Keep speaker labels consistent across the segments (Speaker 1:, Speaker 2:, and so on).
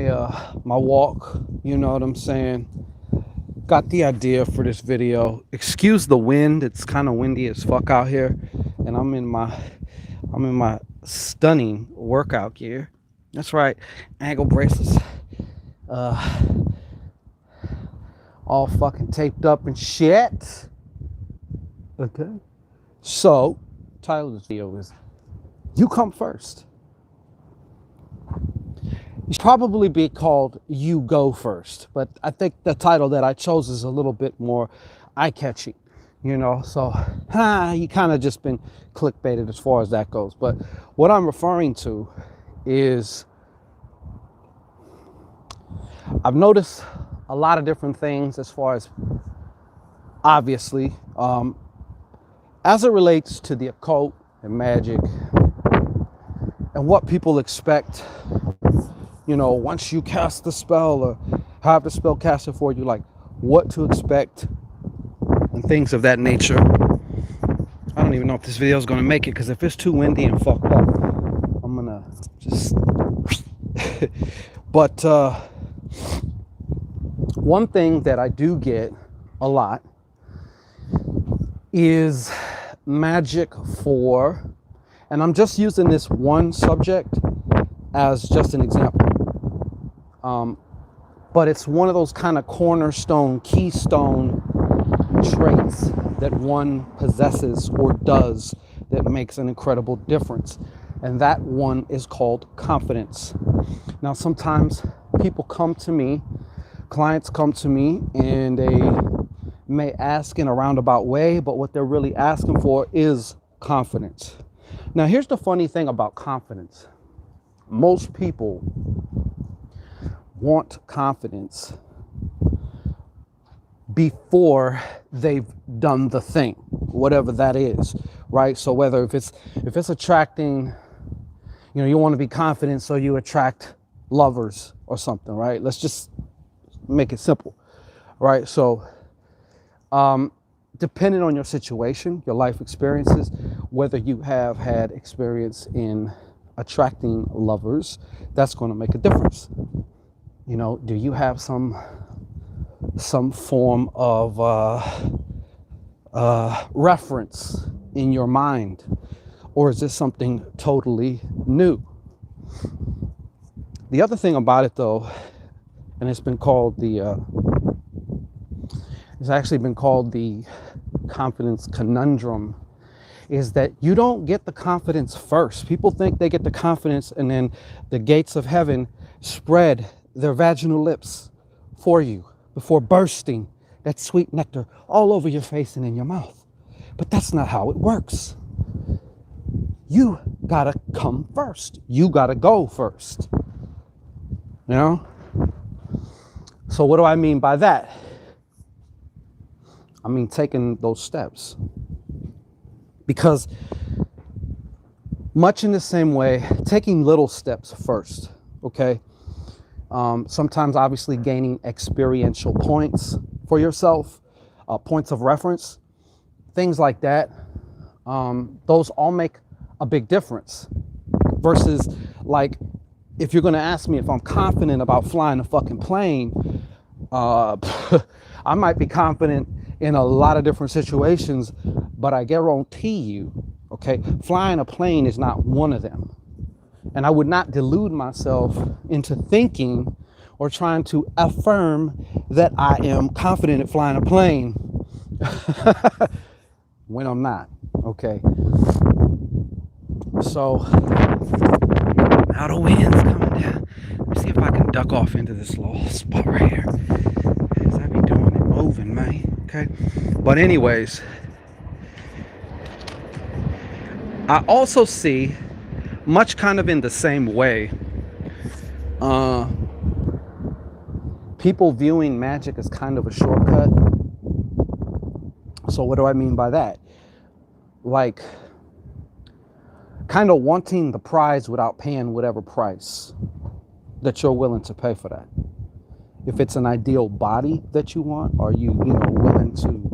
Speaker 1: my walk, you know what I'm saying? Got the idea for this video. Excuse the wind, it's kind of windy as fuck out here, and I'm in my stunning workout gear. That's right, ankle bracelets, uh, all fucking taped up and shit. Okay. So, title of this video is "You Come First." It should probably be called "You Go First," but I think the title that I chose is a little bit more eye-catching, you know. So, you kind of just been clickbaited as far as that goes. But what I'm referring to is I've noticed a lot of different things as far as obviously as it relates to the occult and magic and what people expect, you know, once you cast the spell or have the spell casted for you, like what to expect and things of that nature. I don't even know if this video is going to make it, because if it's too windy and fucked up, I'm going to just... But one thing that I do get a lot is magic for, and I'm just using this one subject as just an example, but it's one of those kind of cornerstone, keystone traits that one possesses or does that makes an incredible difference, and that one is called confidence. Now, sometimes people come to me, clients come to me, and they may ask in a roundabout way, but what they're really asking for is confidence. Now, here's the funny thing about confidence. Most people want confidence before they've done the thing, whatever that is, right? So whether if it's attracting, you know, you want to be confident so you attract lovers or something, right? Let's just make it simple, right? So depending on your situation, your life experiences, whether you have had experience in attracting lovers, that's going to make a difference. You know, do you have some form of reference in your mind, or is this something totally new? The other thing about it, though, and it's actually been called the confidence conundrum, is that you don't get the confidence first. People think they get the confidence and then the gates of heaven spread their vaginal lips for you before bursting that sweet nectar all over your face and in your mouth. But that's not how it works. You gotta come first. You gotta go first. You know? So what do I mean by that? I mean taking those steps. Because much in the same way, taking little steps first, okay? Sometimes obviously gaining experiential points for yourself, points of reference, things like that. Those all make a big difference. Versus, like, if you're gonna ask me if I'm confident about flying a fucking plane, I might be confident in a lot of different situations, but I guarantee you, okay, flying a plane is not one of them. And I would not delude myself into thinking or trying to affirm that I am confident at flying a plane when I'm not, okay? So, now the wind's coming down. Let me see if I can duck off into this little spot right here. As I be doing it, moving, man, okay? But anyways, I also see, much kind of in the same way, people viewing magic as kind of a shortcut. So what do I mean by that? Like, kind of wanting the prize without paying whatever price that you're willing to pay for that. If it's an ideal body that you want, are you willing to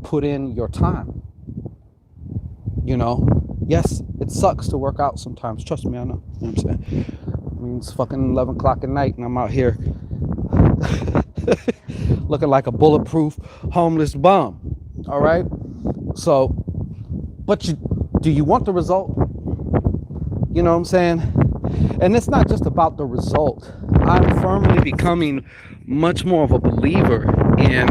Speaker 1: put in your time? You know, yes, it sucks to work out sometimes. Trust me, I know. You know what I'm saying? I mean, it's fucking 11 o'clock at night and I'm out here looking like a bulletproof homeless bum. All right. So, but do you want the result? You know what I'm saying? And it's not just about the result. I'm firmly becoming much more of a believer in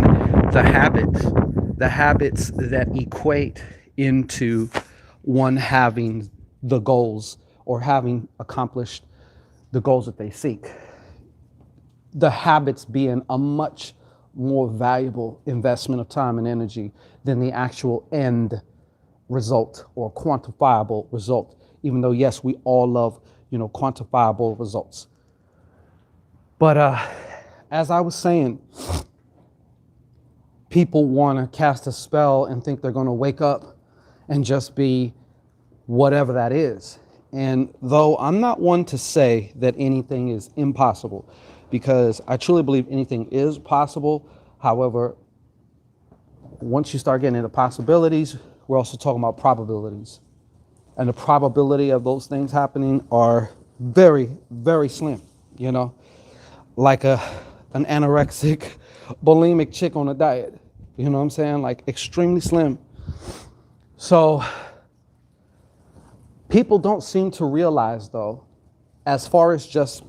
Speaker 1: the habits that equate into one having the goals or having accomplished the goals that they seek. The habits being a much more valuable investment of time and energy than the actual end result or quantifiable result. Even though, yes, we all love, quantifiable results. But as I was saying, people want to cast a spell and think they're going to wake up and just be whatever that is. And though I'm not one to say that anything is impossible, because I truly believe anything is possible. However, once you start getting into possibilities, we're also talking about probabilities. And the probability of those things happening are very, very slim, like an anorexic, bulimic chick on a diet. You know what I'm saying? Like extremely slim. So people don't seem to realize, though, as far as just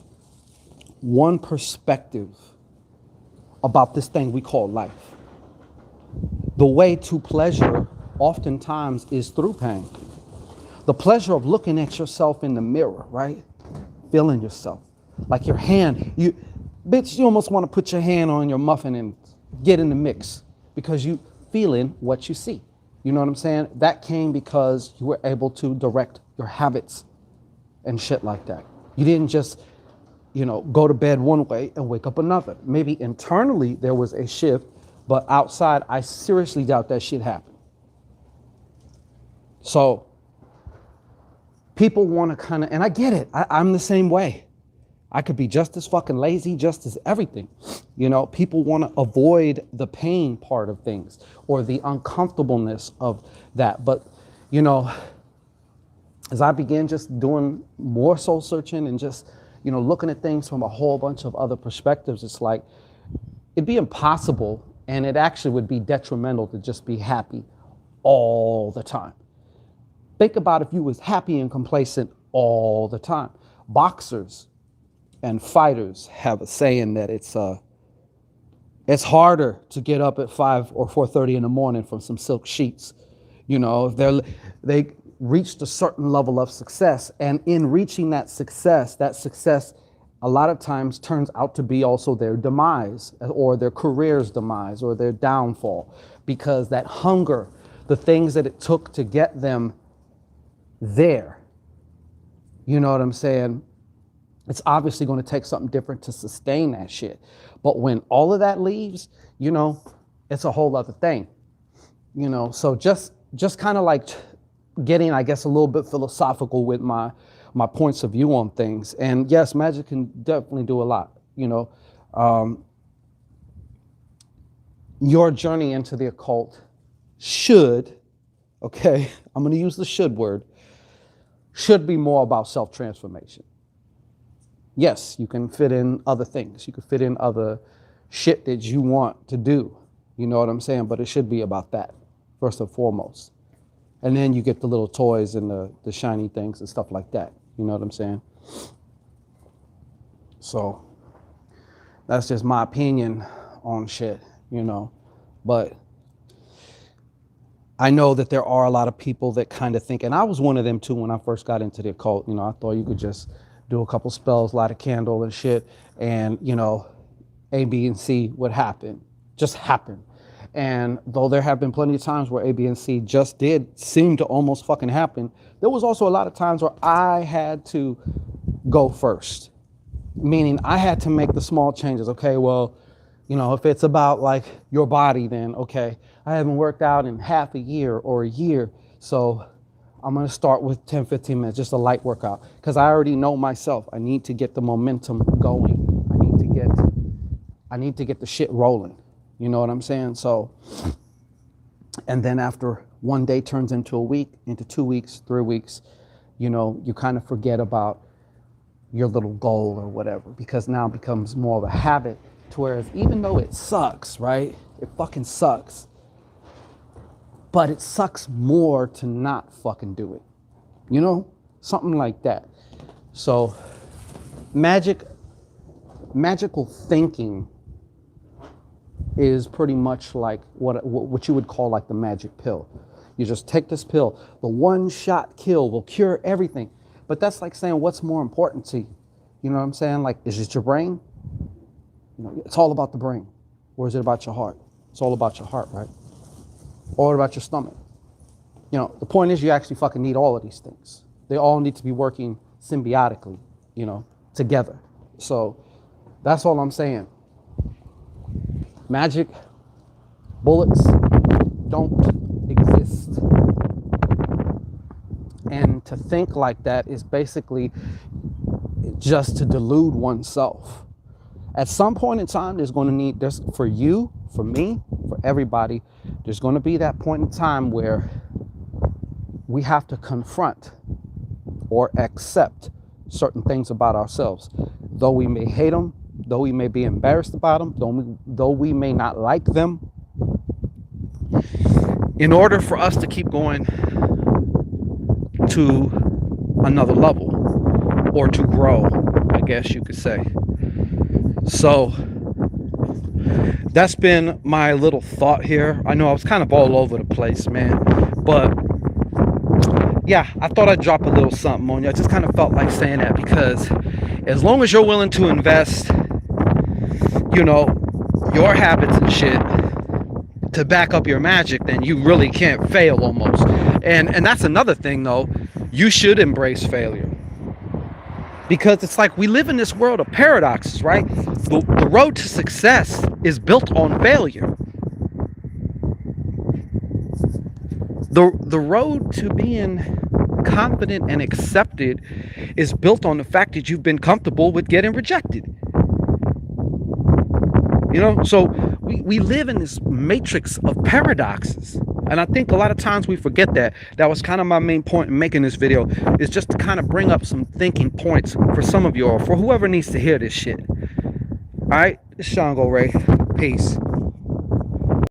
Speaker 1: one perspective about this thing we call life, the way to pleasure oftentimes is through pain. The pleasure of looking at yourself in the mirror, right? Feeling yourself. Like your hand, you almost want to put your hand on your muffin and get in the mix because you feeling what you see. You know what I'm saying? That came because you were able to direct your habits and shit like that. You didn't just, go to bed one way and wake up another. Maybe internally there was a shift, but outside, I seriously doubt that shit happened. So people want to kind of, and I get it. I'm the same way. I could be just as fucking lazy, just as everything. People want to avoid the pain part of things or the uncomfortableness of that. But, as I began just doing more soul searching and just, looking at things from a whole bunch of other perspectives, it's like it'd be impossible and it actually would be detrimental to just be happy all the time. Think about if you was happy and complacent all the time. Boxers and fighters have a saying that it's harder to get up at 5 or 4:30 in the morning from some silk sheets. If they reached a certain level of success, and in reaching that success a lot of times turns out to be also their demise or their career's demise or their downfall, because that hunger, the things that it took to get them there, you know what I'm saying? It's obviously going to take something different to sustain that shit. But when all of that leaves, it's a whole other thing. So just kind of like getting, I guess, a little bit philosophical with my points of view on things. And yes, magic can definitely do a lot. Your journey into the occult should, okay, I'm going to use the should word, should be more about self-transformation. Yes, you can fit in other things. You can fit in other shit that you want to do. You know what I'm saying? But it should be about that, first and foremost. And then you get the little toys and the shiny things and stuff like that. You know what I'm saying? So that's just my opinion on shit, But I know that there are a lot of people that kind of think, and I was one of them too when I first got into the occult. I thought you could just do a couple spells, light a candle and shit, and, A, B, and C would happen, just happen. And though there have been plenty of times where A, B, and C just did seem to almost fucking happen, there was also a lot of times where I had to go first, meaning I had to make the small changes. Okay, well, if it's about like your body, then okay, I haven't worked out in half a year or a year, so I'm going to start with 10, 15 minutes, just a light workout, because I already know myself. I need to get the momentum going. I need to get the shit rolling. You know what I'm saying? So, and then after one day turns into a week, into 2 weeks, 3 weeks, you kind of forget about your little goal or whatever, because now it becomes more of a habit to whereas even though it sucks, right? It fucking sucks. But it sucks more to not fucking do it. You know? Something like that. So magical thinking is pretty much like what you would call like the magic pill. You just take this pill. The one shot kill will cure everything. But that's like saying, what's more important to you? You know what I'm saying? Like, is it your brain? You know, it's all about the brain. Or is it about your heart? It's all about your heart, right? Or about your stomach. You know, the point is you actually fucking need all of these things. They all need to be working symbiotically, you know, together. So that's all I'm saying. Magic bullets don't exist. And to think like that is basically just to delude oneself. At some point in time, there's for you, for me, for everybody, there's going to be that point in time where we have to confront or accept certain things about ourselves. Though we may hate them, though we may be embarrassed about them, though we may not like them, in order for us to keep going to another level or to grow, I guess you could say. So that's been my little thought here. I know I was kind of all over the place, man, but yeah, I thought I'd drop a little something on you. I just kind of felt like saying that because as long as you're willing to invest, you know, your habits and shit to back up your magic, then you really can't fail almost. And that's another thing though, you should embrace failure. Because it's like we live in this world of paradoxes, right? The road to success is built on failure. The road to being confident and accepted is built on the fact that you've been comfortable with getting rejected. You know, so we live in this matrix of paradoxes. And I think a lot of times we forget that. That was kind of my main point in making this video, is just to kind of bring up some thinking points for some of you or for whoever needs to hear this shit. All right, it's Sean Go Ray. Peace.